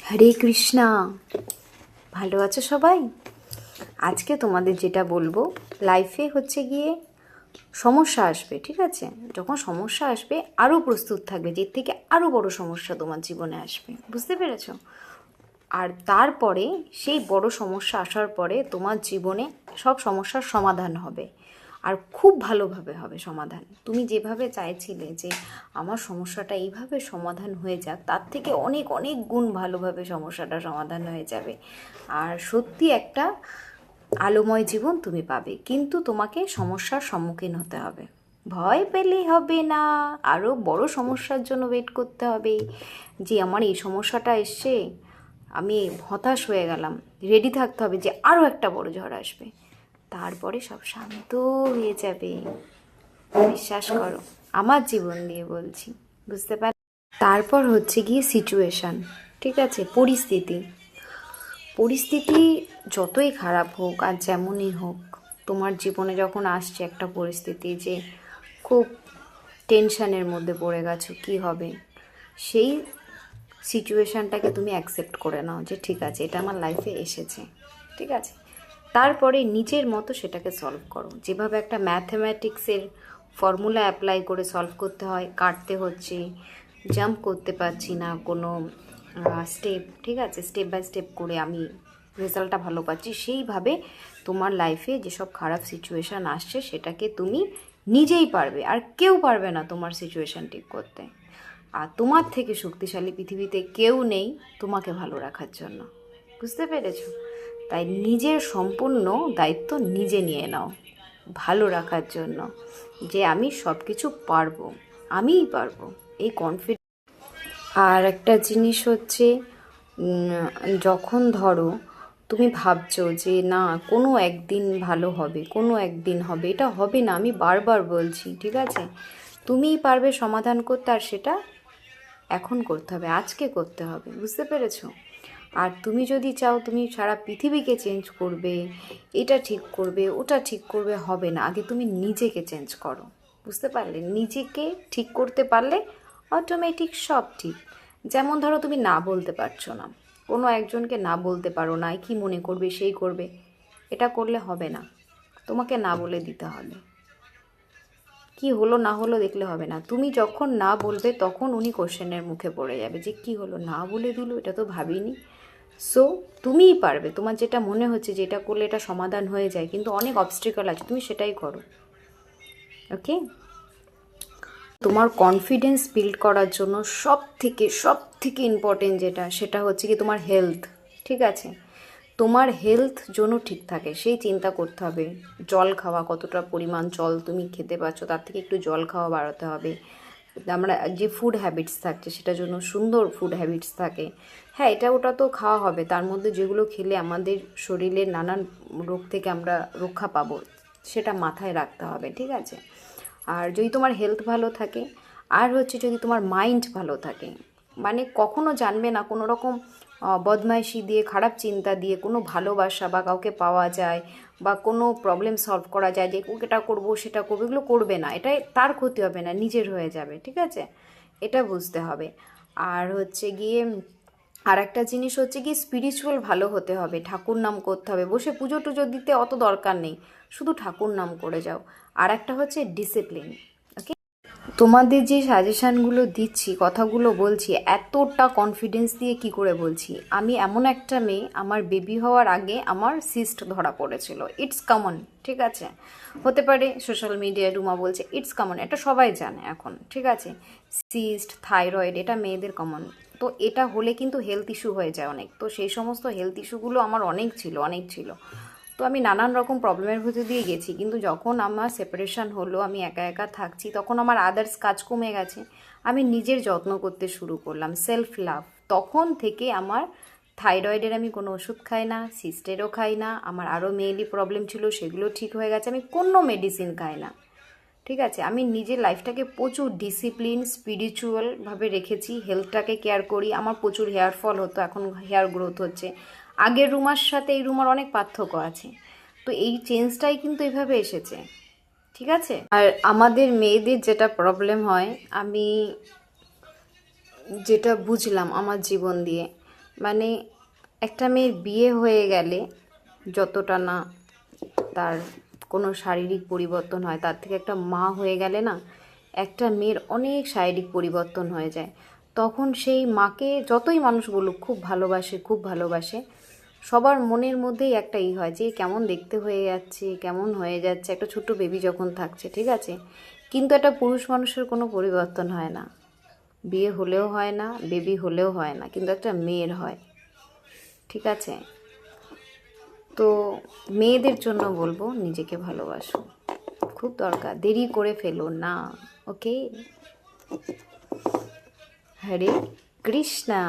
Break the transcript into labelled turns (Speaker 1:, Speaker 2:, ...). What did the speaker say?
Speaker 1: হরে কৃষ্ণা। ভালো আছো সবাই? আজকে তোমাদের যেটা বলবো, লাইফে হচ্ছে গিয়ে সমস্যা আসবে, ঠিক আছে? যখন সমস্যা আসবে আরও প্রস্তুত থাকবে, যে থেকে আরও বড় সমস্যা তোমার জীবনে আসবে, বুঝতে পেরেছো? আর তারপরে সেই বড় সমস্যা আসার পরে তোমার জীবনে সব সমস্যার সমাধান হবে, আর খুব ভালোভাবে হবে সমাধান। তুমি যেভাবে চাইছিলে যে আমার সমস্যাটা এইভাবে সমাধান হয়ে যাক, তার থেকে অনেক অনেক গুণ ভালোভাবে সমস্যাটা সমাধান হয়ে যাবে। আর সত্যি একটা আলোময় জীবন তুমি পাবে, কিন্তু তোমাকে সমস্যার সম্মুখীন হতে হবে। ভয় পেলেই হবে না, আরও বড় সমস্যার জন্য ওয়েট করতে হবে। যে আমার এই সমস্যাটা এসছে, আমি হতাশ হয়ে গেলাম, রেডি থাকতে হবে যে আরও একটা বড় ঝড় আসবে, তারপরে সব শান্ত হয়ে যাবে। বিশ্বাস করো, আমার জীবন দিয়ে বলছি, বুঝতে পার? তারপর হচ্ছে গিয়ে সিচুয়েশান, ঠিক আছে? পরিস্থিতি পরিস্থিতি যতই খারাপ হোক আর যেমনই হোক, তোমার জীবনে যখন আসছে একটা পরিস্থিতি যে খুব টেনশানের মধ্যে পড়ে গেছো, কী হবে, সেই সিচুয়েশানটাকে তুমি অ্যাকসেপ্ট করে নাও যে ঠিক আছে, এটা আমার লাইফে এসেছে, ঠিক আছে? তারপরে নিজের মতো সেটাকে সলভ করো। যেভাবে একটা ম্যাথমেটিক্সের ফর্মুলা অ্যাপ্লাই করে সলভ করতে হয়, কাটতে হচ্ছে, জাম্প করতে পারছি না কোনো স্টেপ, ঠিক আছে? স্টেপ বাই স্টেপ করে আমি রেজাল্টটা ভালো পাচ্ছি, সেইভাবে তোমার লাইফে যেসব খারাপ সিচুয়েশান আসছে সেটাকে তুমি নিজেই পারবে, আর কেউ পারবে না তোমার সিচুয়েশান ঠিক করতে। আর তোমার থেকে শক্তিশালী পৃথিবীতে কেউ নেই তোমাকে ভালো রাখার জন্য, বুঝতে পেরেছো? তাই নিজের সম্পূর্ণ দায়িত্ব নিজে নিয়ে নাও ভালো রাখার জন্য, যে আমি সব কিছু পারবো, আমিই পারবো, এই কনফিডেন্স। আর একটা জিনিস হচ্ছে, যখন ধরো তুমি ভাবছো যে না কোনো একদিন ভালো হবে, কোনো একদিন হবে, এটা হবে না, আমি বারবার বলছি, ঠিক আছে? তুমিই পারবে সমাধান করতে, আর সেটা এখন করতে হবে, আজকে করতে হবে, বুঝতে পেরেছো? আর তুমি যদি চাও তুমি সারা পৃথিবীকে চেঞ্জ করবে, এটা ঠিক করবে, ওটা ঠিক করবে, হবে না। আগে তুমি নিজেকে চেঞ্জ করো, বুঝতে পারলে? নিজেকে ঠিক করতে পারলে অটোমেটিক সব ঠিক। যেমন ধরো তুমি না বলতে পারছো না, কোনো একজনকে না বলতে পারো না, কি মনে করবে, সেই করবে, এটা করলে হবে না, তোমাকে না বলে দিতে হবে। কি হলো না হলো দেখলে হবে না, তুমি যখন না বলবে তখন উনি কোশ্চেনের মুখে পড়ে যাবে যে কি হলো, না বলে দিল, এটা তো ভাবিনি। সো তুমিই পারবে, তোমার যেটা মনে হচ্ছে যে এটা করলে এটা সমাধান হয়ে যায়, কিন্তু অনেক অবস্ট্রিকল আছে, তুমি সেটাই করো। ওকে? তোমার কনফিডেন্স বিল্ড করার জন্য সব থেকে ইম্পর্টেন্ট যেটা, সেটা হচ্ছে কি তোমার হেলথ, ঠিক আছে? তোমার হেলথ জন্য ঠিক থাকে সেই চিন্তা করতে হবে। জল খাওয়া, কতটা পরিমাণ জল তুমি খেতে পারছো, তার থেকে একটু জল খাওয়া বাড়াতে হবে। আমরা যে ফুড হ্যাবিটস থাকছে সেটার জন্য সুন্দর ফুড হ্যাবিটস থাকে। হ্যাঁ, এটা ওটা তো খাওয়া হবে, তার মধ্যে যেগুলো খেলে আমাদের শরীরের নানান রোগ থেকে আমরা রক্ষা পাবো, সেটা মাথায় রাখতে হবে, ঠিক আছে? আর যদি তোমার হেলথ ভালো থাকে, আর হচ্ছে যদি তোমার মাইন্ড ভালো থাকে, মানে কখনো জানবে না কোনো রকম বদমাইশি দিয়ে, খারাপ চিন্তা দিয়ে কোনো ভালোবাসা বা কাউকে পাওয়া যায় বা কোনো প্রবলেম সলভ করা যায়, যে এটা করবো সেটা করবো, এগুলো করবে না, এটাই তার ক্ষতি হবে না, নিজের হয়ে যাবে, ঠিক আছে? এটা বুঝতে হবে। আর হচ্ছে গিয়ে আর একটা জিনিস হচ্ছে কি, স্পিরিচুয়াল ভালো হতে হবে, ঠাকুর নাম করতে হবে, বসে পুজো টুজো দিতে অত দরকার নেই, শুধু ঠাকুর নাম করে যাও। আর একটা হচ্ছে ডিসিপ্লিন। ওকে? তোমাদের যে সাজেশানগুলো দিচ্ছি, কথাগুলো বলছি, এতটা কনফিডেন্স দিয়ে কি করে বলছি? আমি এমন একটা মেয়ে, আমার বেবি হওয়ার আগে আমার সিস্ট ধরা পড়েছিল, ইটস কমন, ঠিক আছে? হতে পারে সোশ্যাল মিডিয়ায় রুমা বলছে ইটস কমন, এটা সবাই জানে এখন, ঠিক আছে? সিস্ট, থাইরয়েড, এটা মেয়েদের কমন। তো এটা হলে কিন্তু হেলথ ইস্যু হয়ে যায় অনেক, তো সেই সমস্ত হেলথ ইস্যুগুলো আমার অনেক ছিল। তো আমি নানান রকম প্রবলেমের ভিতর দিয়ে গেছি, কিন্তু যখন আমার সেপারেশন হলো, আমি একা একা থাকছি, তখন আমার আদার্স কাজ কমে গেছে, আমি নিজের যত্ন করতে শুরু করলাম, সেলফ লাভ। তখন থেকে আমার থাইরয়েডের আমি কোনো ওষুধ খাই না, সিস্টেরও খাই না, আমার আরও মেয়েলি প্রবলেম ছিল সেগুলো ঠিক হয়ে গেছে, আমি কোনো মেডিসিন খাই না, ঠিক আছে? আমি নিজের লাইফটাকে প্রচুর ডিসিপ্লিন, স্পিরিচুয়ালভাবে রেখেছি, হেলথটাকে কেয়ার করি। আমার প্রচুর হেয়ার ফল হতো, এখন হেয়ার গ্রোথ হচ্ছে। আগের রুমার সাথে এই রুমার অনেক পার্থক্য আছে, তো এই চেঞ্জটাই কিন্তু এইভাবে এসেছে, ঠিক আছে? আর আমাদের মেয়েদের যেটা প্রবলেম হয়, আমি যেটা বুঝলাম আমার জীবন দিয়ে, মানে একটা মেয়ের বিয়ে হয়ে গেলে যতটা না তার কোনো শারীরিক পরিবর্তন হয়, তার থেকে একটা মা হয়ে গেলে না একটা মেয়ের অনেক শারীরিক পরিবর্তন হয়ে যায়। তখন সেই মাকে যতই মানুষ বলুক খুব ভালোবাসে, খুব ভালোবাসে, সবার মনের মধ্যেই একটা হয় যে কেমন দেখতে হয়ে যাচ্ছে, কেমন হয়ে যাচ্ছে, একটা ছোট্ট বেবি যখন থাকছে, ঠিক আছে। কিন্তু একটা পুরুষ মানুষের কোনো পরিবর্তন হয় না, বিয়ে হলেও হয় না, বেবি হলেও হয় না, কিন্তু একটা মেয়ের হয়, ঠিক আছে। তো মেয়েদের জন্য বলবো নিজেকে ভালোবাসো, খুব দরকার, দেরি করে ফেলো না, ওকে। হরে কৃষ্ণা।